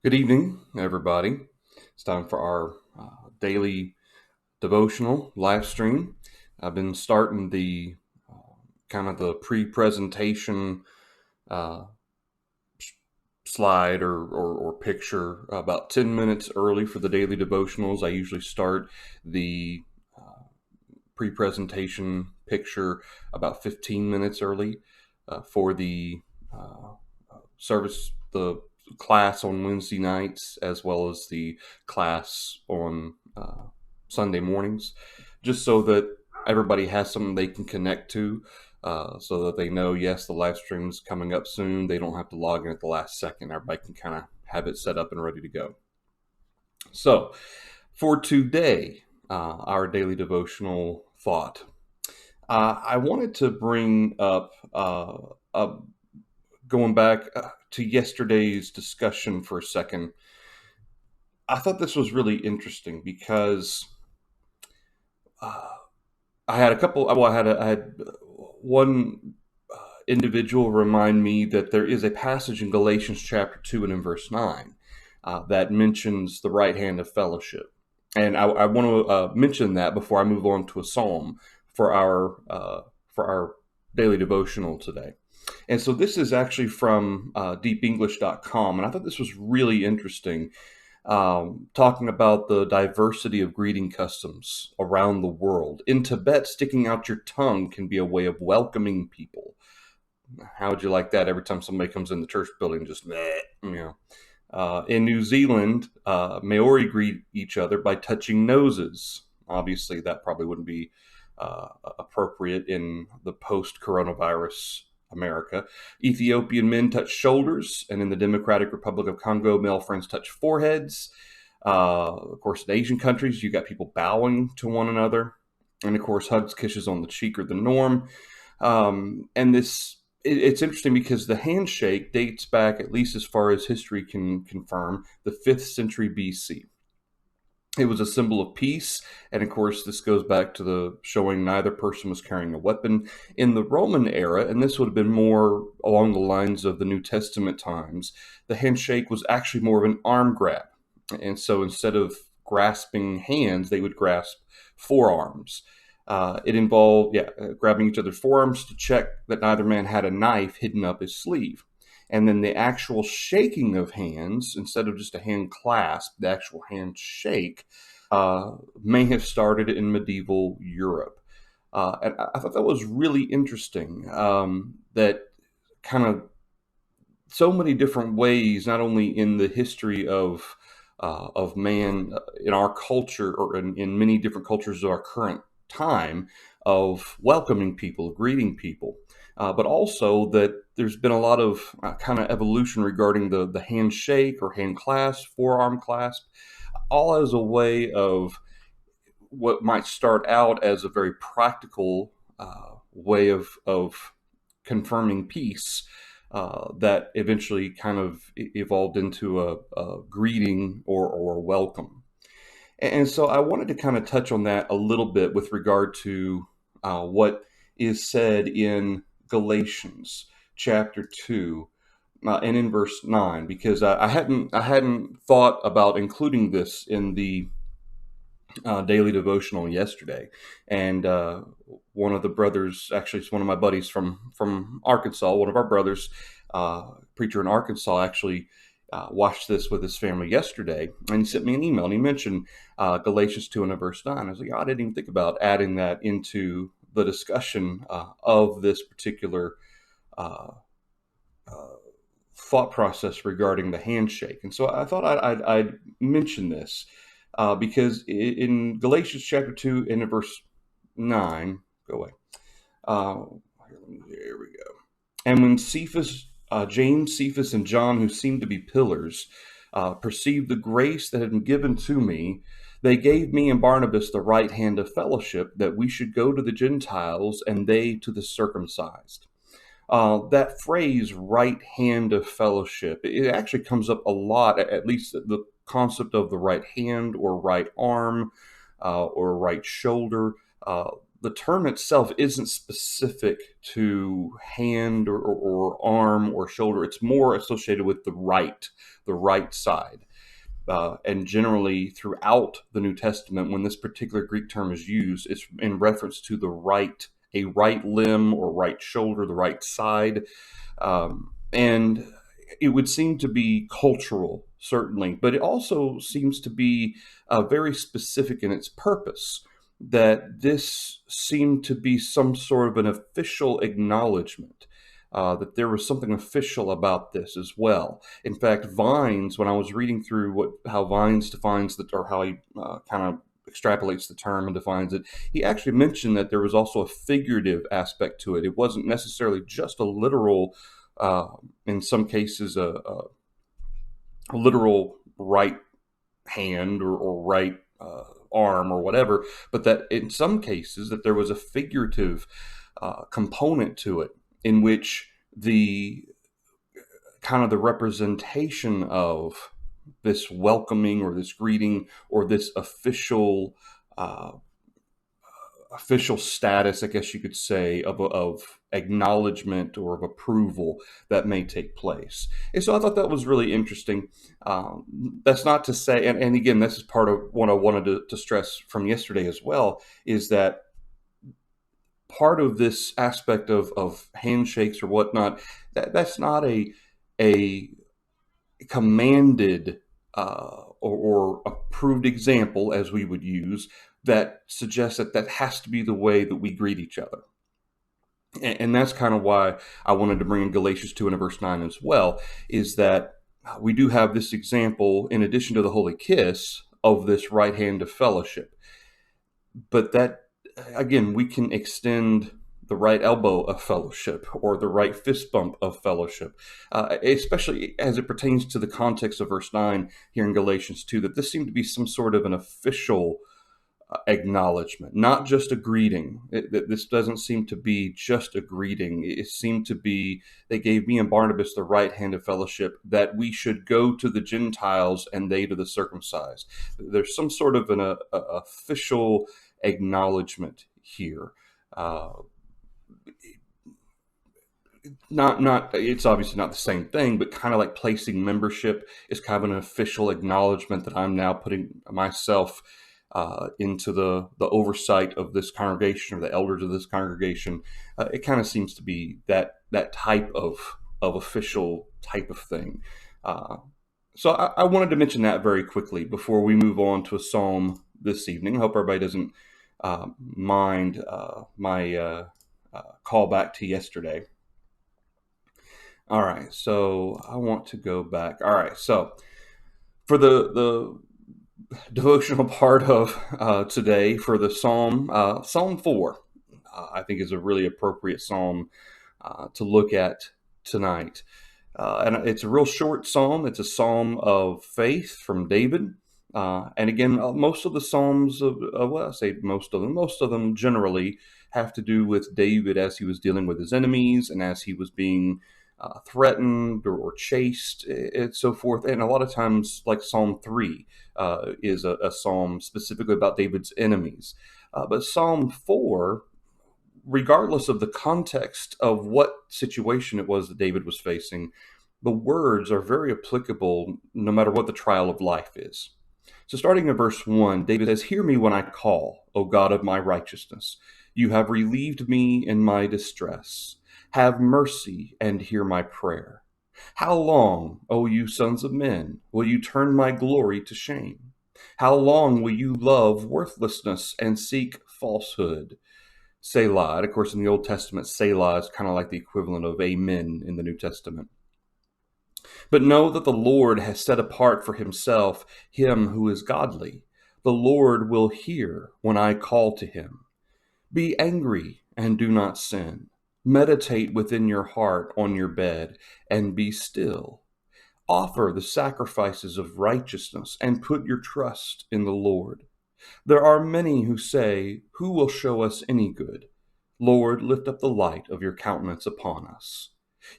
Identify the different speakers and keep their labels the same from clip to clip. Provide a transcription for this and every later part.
Speaker 1: Good evening, everybody. It's time for our daily devotional live stream. I've been starting the kind of the pre-presentation uh, slide or picture about 10 minutes early for the daily devotionals. I usually start the pre-presentation picture about 15 minutes early for the uh, service, the class on Wednesday nights, as well as the class on Sunday mornings, just so that everybody has something they can connect to, so that they know, yes, the live stream's coming up soon. They don't have to log in at the last second. Everybody can kind of have it set up and ready to go. So, for today, our daily devotional thought, I wanted to bring up going back to yesterday's discussion for a second. I thought this was really interesting because uh, I had a couple. Well, I had one individual remind me that there is a passage in Galatians chapter 2 and in verse 9 that mentions the right hand of fellowship. And I want to mention that before I move on to a psalm for our daily devotional today. And so this is actually from deepenglish.com. And I thought this was really interesting, talking about the diversity of greeting customs around the world. In Tibet, sticking out your tongue can be a way of welcoming people. How would you like that every time somebody comes in the church building? Just, meh, you know. In New Zealand, Maori greet each other by touching noses. Obviously, that probably wouldn't be appropriate in the post-coronavirus America. Ethiopian men touch shoulders, and in the Democratic Republic of Congo, male friends touch foreheads. Of course, in Asian countries, you got people bowing to one another, and of course, hugs, kisses on the cheek are the norm. And it's interesting because the handshake dates back, at least as far as history can confirm, the 5th century BC. It was a symbol of peace, and of course, this goes back to the showing neither person was carrying a weapon. In the Roman era, and this would have been more along the lines of the New Testament times, the handshake was actually more of an arm grab. And so instead of grasping hands, they would grasp forearms. It involved, grabbing each other's forearms to check that neither man had a knife hidden up his sleeve. And then the actual shaking of hands, instead of just a hand clasp, the actual handshake may have started in medieval Europe. And I thought that was really interesting, that kind of so many different ways, not only in the history of man in our culture or in many different cultures of our current time, of welcoming people, greeting people, but also that there's been a lot of kind of evolution regarding the handshake or hand clasp, forearm clasp, all as a way of what might start out as a very practical way of confirming peace, that eventually kind of evolved into a greeting or a welcome. And so I wanted to kind of touch on that a little bit with regard to what is said in Galatians chapter 2 and in verse 9, because I hadn't thought about including this in the daily devotional yesterday. And one of the brothers, actually, it's one of my buddies from Arkansas, one of our brothers, preacher in Arkansas, actually watched this with his family yesterday, and he sent me an email, and he mentioned Galatians 2 and verse 9. I was like, oh, I didn't even think about adding that into the discussion of this particular uh, uh, thought process regarding the handshake. And so I thought I'd mention this because in Galatians chapter 2 and verse 9, go away. Uh, Here we go. And when James, Cephas, and John, who seemed to be pillars, perceived the grace that had been given to me, they gave me and Barnabas the right hand of fellowship, that we should go to the Gentiles and they to the circumcised. That phrase, right hand of fellowship, it actually comes up a lot, at least the concept of the right hand or right arm or right shoulder. the term itself isn't specific to hand or arm or shoulder. It's more associated with the right side. And generally, throughout the New Testament, when this particular Greek term is used, it's in reference to a right limb or right shoulder, the right side. And it would seem to be cultural, certainly, but it also seems to be very specific in its purpose. That this seemed to be some sort of an official acknowledgement, that there was something official about this as well. In fact, Vines, when I was reading through how Vines defines or how he kind of extrapolates the term and defines it, he actually mentioned that there was also a figurative aspect to it. It wasn't necessarily just a literal, in some cases, a literal right hand or right arm or whatever, but that in some cases that there was a figurative component to it, in which the kind of the representation of this welcoming or this greeting or this official status, I guess you could say, of acknowledgement or of approval that may take place. And so I thought that was really interesting. That's not to say, and again, this is part of what I wanted to stress from yesterday as well, is that part of this aspect of handshakes or whatnot, that's not a commanded or approved example, as we would use, that suggests that has to be the way that we greet each other. And that's kind of why I wanted to bring in Galatians 2 and verse 9 as well, is that we do have this example, in addition to the holy kiss, of this right hand of fellowship. But that, again, we can extend the right elbow of fellowship or the right fist bump of fellowship, especially as it pertains to the context of verse 9 here in Galatians 2, that this seemed to be some sort of an official acknowledgement, not just a greeting. This doesn't seem to be just a greeting. It seemed to be, they gave me and Barnabas the right hand of fellowship, that we should go to the Gentiles and they to the circumcised. There's some sort of an official acknowledgement here. Not it's obviously not the same thing, but kind of like placing membership is kind of an official acknowledgement that I'm now putting myself into the oversight of this congregation or the elders of this congregation. It kind of seems to be that type of official type of thing. So I wanted to mention that very quickly before we move on to a psalm this evening. I hope everybody doesn't mind my call back to yesterday. All right, so I want to go back. All right, so for the devotional part of today, for the psalm, Psalm 4, I think is a really appropriate psalm to look at tonight. And it's a real short psalm. It's a psalm of faith from David. And again, most of the psalms well, I say most of them generally have to do with David as he was dealing with his enemies and as he was being threatened or chased and so forth. And a lot of times, like Psalm 3 is a psalm specifically about David's enemies. But Psalm 4, regardless of the context of what situation it was that David was facing, the words are very applicable no matter what the trial of life is. So starting in verse 1, David says, "Hear me when I call, O God of my righteousness. You have relieved me in my distress. Have mercy and hear my prayer. How long, O you sons of men, will you turn my glory to shame? How long will you love worthlessness and seek falsehood?" Selah. And of course, in the Old Testament, Selah is kind of like the equivalent of amen in the New Testament. "But know that the Lord has set apart for himself him who is godly. The Lord will hear when I call to him. Be angry and do not sin. Meditate within your heart on your bed and be still. Offer the sacrifices of righteousness and put your trust in the Lord. There are many who say, 'Who will show us any good?' Lord, lift up the light of your countenance upon us.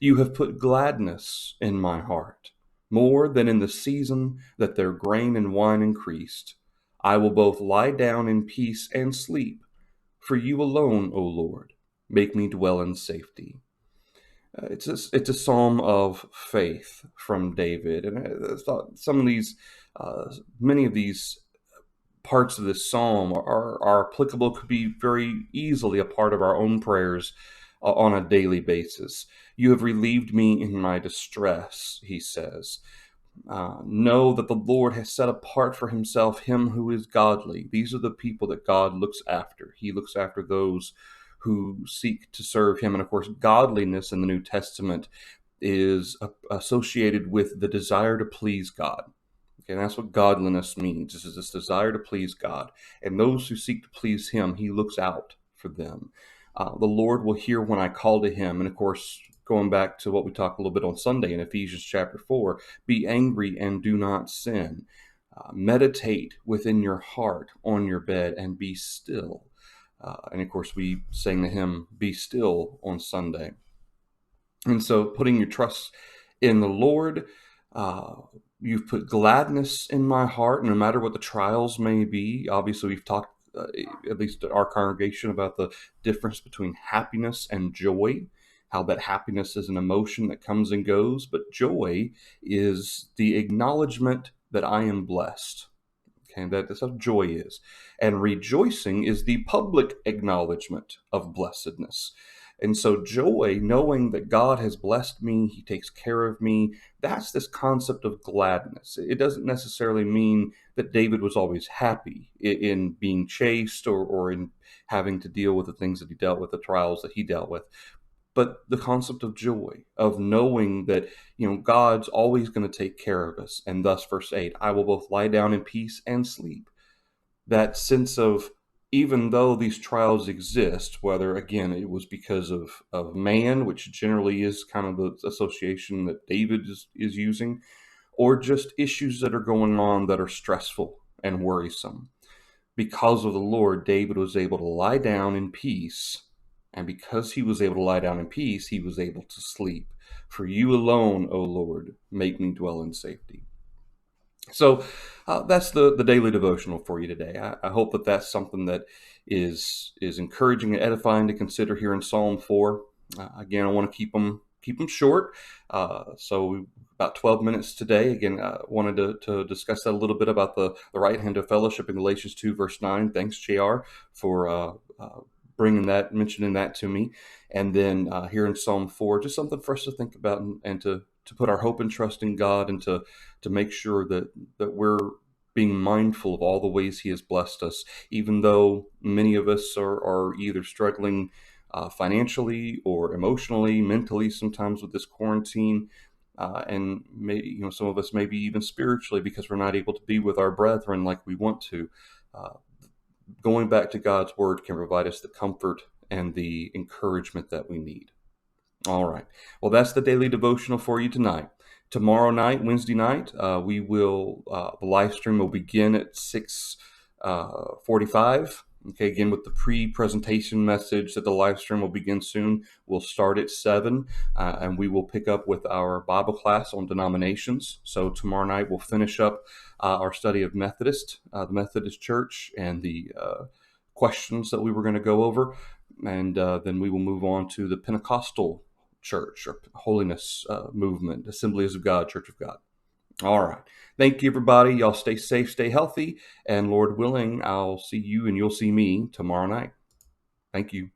Speaker 1: You have put gladness in my heart, more than in the season that their grain and wine increased. I will both lie down in peace and sleep, For you alone, O Lord, make me dwell in safety. It's a psalm of faith from David, and I thought some of these, many of these parts of this psalm are applicable, could be very easily a part of our own prayers on a daily basis. You have relieved me in my distress, he says. Know that the Lord has set apart for himself him who is godly. These are the people that God looks after. He looks after those who seek to serve him. And of course, godliness in the New Testament is associated with the desire to please God. Okay, and that's what godliness means. This is this desire to please God. And those who seek to please him, he looks out for them. The Lord will hear when I call to him. And of course, going back to what we talked a little bit on Sunday in Ephesians chapter 4, be angry and do not sin. Meditate within your heart on your bed and be still. And of course, we sang the hymn, Be Still, on Sunday. And so putting your trust in the Lord, you've put gladness in my heart, no matter what the trials may be. Obviously, we've talked, at least at our congregation, about the difference between happiness and joy, how that happiness is an emotion that comes and goes, but joy is the acknowledgement that I am blessed. Okay, that's how joy is. And rejoicing is the public acknowledgement of blessedness. And so joy, knowing that God has blessed me, he takes care of me, that's this concept of gladness. It doesn't necessarily mean that David was always happy in being chased or in having to deal with the things that he dealt with, the trials that he dealt with. But the concept of joy, of knowing that, God's always going to take care of us. And thus, verse 8, I will both lie down in peace and sleep. That sense of, even though these trials exist, whether, again, it was because of man, which generally is kind of the association that David is using, or just issues that are going on that are stressful and worrisome. Because of the Lord, David was able to lie down in peace. And because he was able to lie down in peace, he was able to sleep. For you alone, O Lord, make me dwell in safety. So that's the daily devotional for you today. I hope that that's something that is encouraging and edifying to consider here in Psalm 4. Again, I want to keep them short. So about 12 minutes today. Again, I wanted to discuss that a little bit about the right hand of fellowship in Galatians 2, verse 9. Thanks, JR, for mentioning that to me. And then here in Psalm 4, just something for us to think about and to put our hope and trust in God, and to make sure that we're being mindful of all the ways he has blessed us, even though many of us are either struggling financially or emotionally, mentally, sometimes with this quarantine. And maybe, some of us maybe even spiritually, because we're not able to be with our brethren like we want to. Going back to God's word can provide us the comfort and the encouragement that we need. All right. Well, that's the daily devotional for you tonight. Tomorrow night, Wednesday night, the live stream will begin at 6:45. Okay, again, with the pre-presentation message that the live stream will begin soon. We'll start at 7, and we will pick up with our Bible class on denominations. So tomorrow night, we'll finish up our study of the Methodist Church, and the questions that we were going to go over. And then we will move on to the Pentecostal Church or Holiness Movement, Assemblies of God, Church of God. All right. Thank you, everybody. Y'all stay safe, stay healthy, and Lord willing, I'll see you and you'll see me tomorrow night. Thank you.